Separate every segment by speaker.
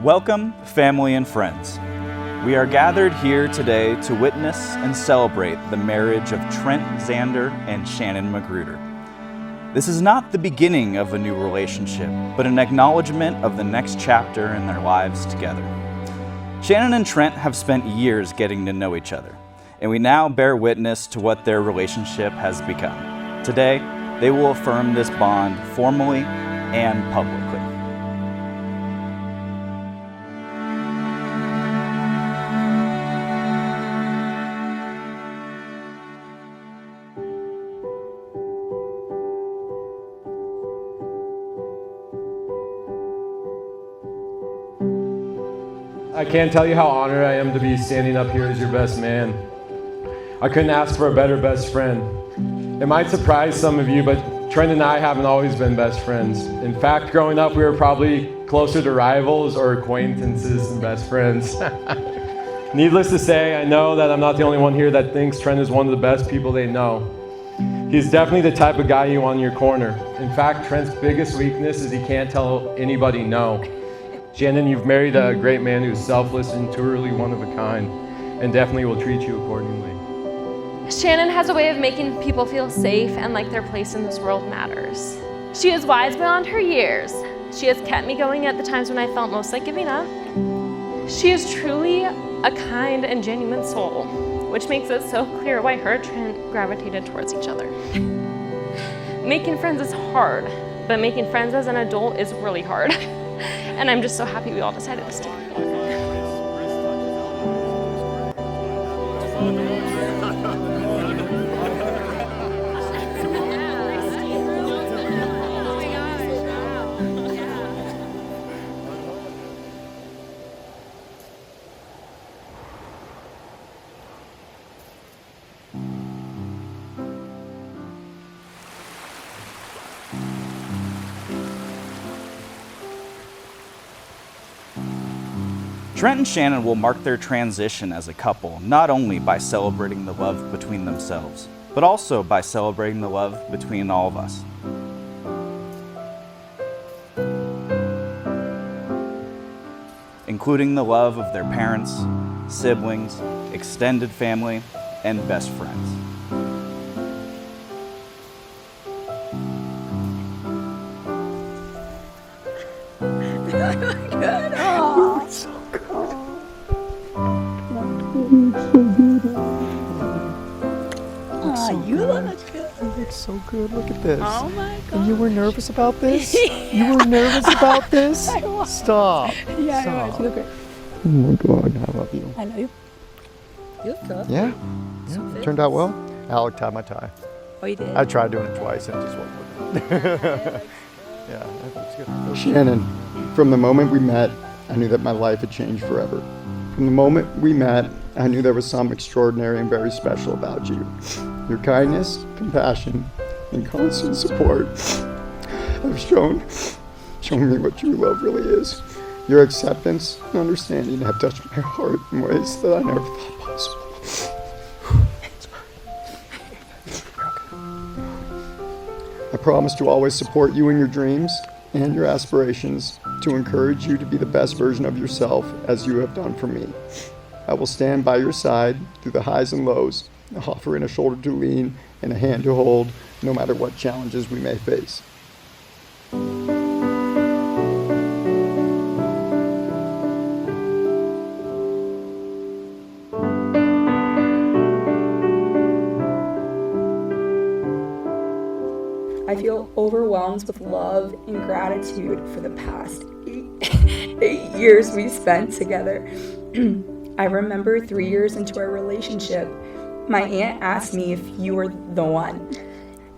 Speaker 1: Welcome, family and friends. We are gathered here today to witness and celebrate the marriage of Trent Zander and Shannon Magruder. This is not the beginning of a new relationship, but an acknowledgement of the next chapter in their lives together. Shannon and Trent have spent years getting to know each other, and we now bear witness to what their relationship has become. Today, they will affirm this bond formally and publicly.
Speaker 2: I can't tell you how honored I am to be standing up here as your best man. I couldn't ask for a better best friend. It might surprise some of you, but Trent and I haven't always been best friends. In fact, growing up, we were probably closer to rivals or acquaintances than best friends. Needless to say, I know that I'm not the only one here that thinks Trent is one of the best people they know. He's definitely the type of guy you want in your corner. In fact, Trent's biggest weakness is he can't tell anybody no. Shannon, you've married a great man who's selfless and truly one of a kind, and definitely will treat you accordingly.
Speaker 3: Shannon has a way of making people feel safe and like their place in this world matters. She is wise beyond her years. She has kept me going at the times when I felt most like giving up. She is truly a kind and genuine soul, which makes it so clear why her and Trent gravitated towards each other. Making friends is hard, but making friends as an adult is really hard. And I'm just so happy we all decided to stay.
Speaker 1: Trent and Shannon will mark their transition as a couple not only by celebrating the love between themselves, but also by celebrating the love between all of us. Including the love of their parents, siblings, extended family, and best friends.
Speaker 4: You look good.
Speaker 5: You look so good. Look at this.
Speaker 4: Oh my God.
Speaker 5: And you were nervous about this? You were nervous about this?
Speaker 4: I was.
Speaker 5: Stop.
Speaker 4: Yeah,
Speaker 5: Stop.
Speaker 4: I was. You look great.
Speaker 5: Oh my God, I love you.
Speaker 4: I know you. You look good.
Speaker 5: Yeah. Turned out well. Alec tied my tie.
Speaker 4: Oh, you did?
Speaker 5: I tried doing it twice and it just wasn't working. Yeah, I think it's good. Shannon, from the moment we met, I knew that my life had changed forever. From the moment we met, I knew there was something extraordinary and very special about you. Your kindness, compassion, and constant support have shown me what true love really is. Your acceptance and understanding have touched my heart in ways that I never thought possible. I promise to always support you in your dreams and your aspirations, to encourage you to be the best version of yourself as you have done for me. I will stand by your side through the highs and lows, offering a shoulder to lean and a hand to hold, no matter what challenges we may face.
Speaker 4: I feel overwhelmed with love and gratitude for the past 8 years we spent together. I remember 3 years into our relationship, my aunt asked me if you were the one.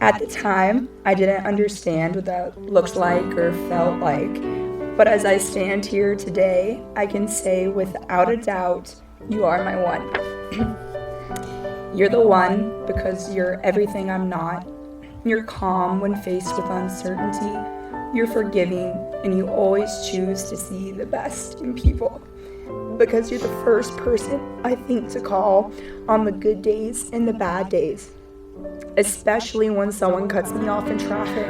Speaker 4: At the time, I didn't understand what that looked like or felt like. But as I stand here today, I can say without a doubt, you are my one. You're the one because you're everything I'm not. You're calm when faced with uncertainty. You're forgiving, and you always choose to see the best in people. Because you're the first person I think to call on the good days and the bad days. Especially when someone cuts me off in traffic.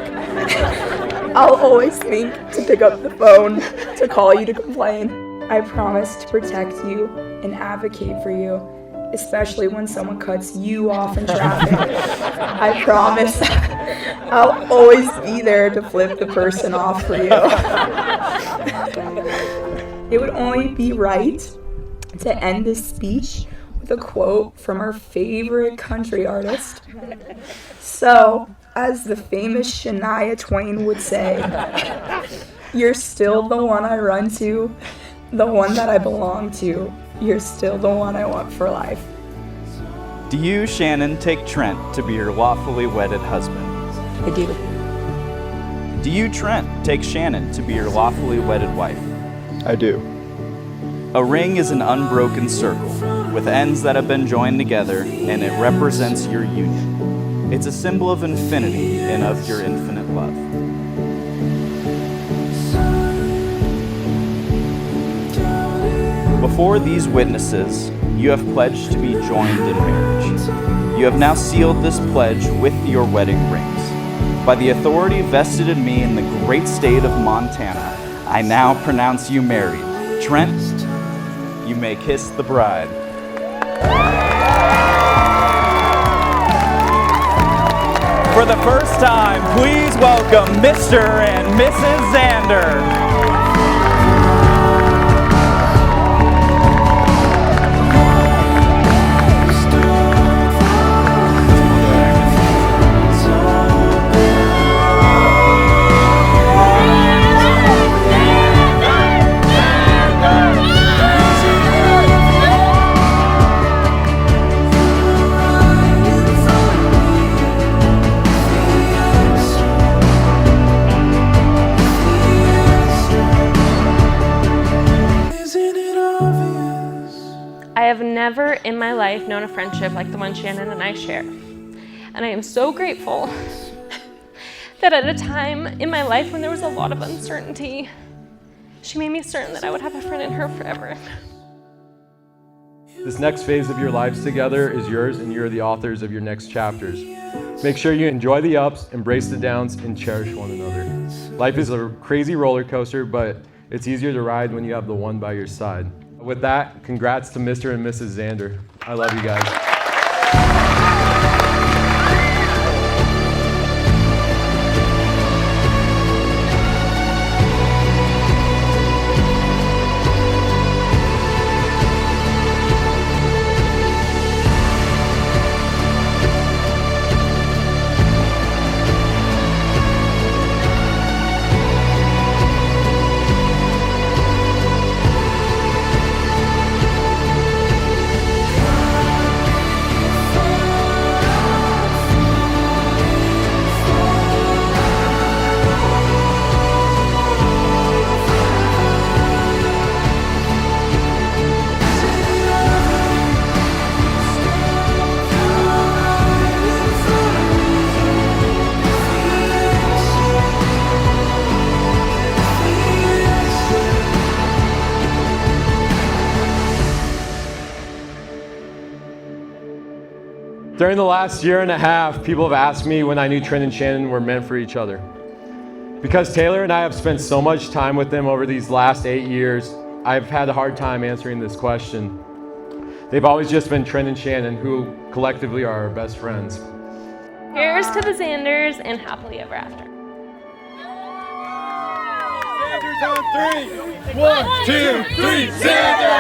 Speaker 4: I'll always think to pick up the phone to call you to complain. I promise to protect you and advocate for you, especially when someone cuts you off in traffic. I promise I'll always be there to flip the person off for you. It would only be right to end this speech with a quote from our favorite country artist. So, as the famous Shania Twain would say, you're still the one I run to, the one that I belong to. You're still the one I want for life.
Speaker 1: Do you, Shannon, take Trent to be your lawfully wedded husband?
Speaker 4: I do.
Speaker 1: Do you, Trent, take Shannon to be your lawfully wedded wife?
Speaker 5: I do.
Speaker 1: A ring is an unbroken circle with ends that have been joined together, and it represents your union. It's a symbol of infinity and of your infinite love. Before these witnesses, you have pledged to be joined in marriage. You have now sealed this pledge with your wedding rings. By the authority vested in me in the great state of Montana, I now pronounce you married. Trent, you may kiss the bride. For the first time, please welcome Mr. and Mrs. Zander.
Speaker 3: I have never in my life known a friendship like the one Shannon and I share. And I am so grateful that at a time in my life when there was a lot of uncertainty, she made me certain that I would have a friend in her forever.
Speaker 2: This next phase of your lives together is yours, and you're the authors of your next chapters. Make sure you enjoy the ups, embrace the downs, and cherish one another. Life is a crazy roller coaster, but it's easier to ride when you have the one by your side. With that, congrats to Mr. and Mrs. Zander. I love you guys. During the last year and a half, people have asked me when I knew Trent and Shannon were meant for each other. Because Taylor and I have spent so much time with them over these last 8 years, I've had a hard time answering this question. They've always just been Trent and Shannon, who collectively are our best friends.
Speaker 3: Here's to the Zanders and happily ever after.
Speaker 6: Zanders on 3. 1, 2, 3, Zanders!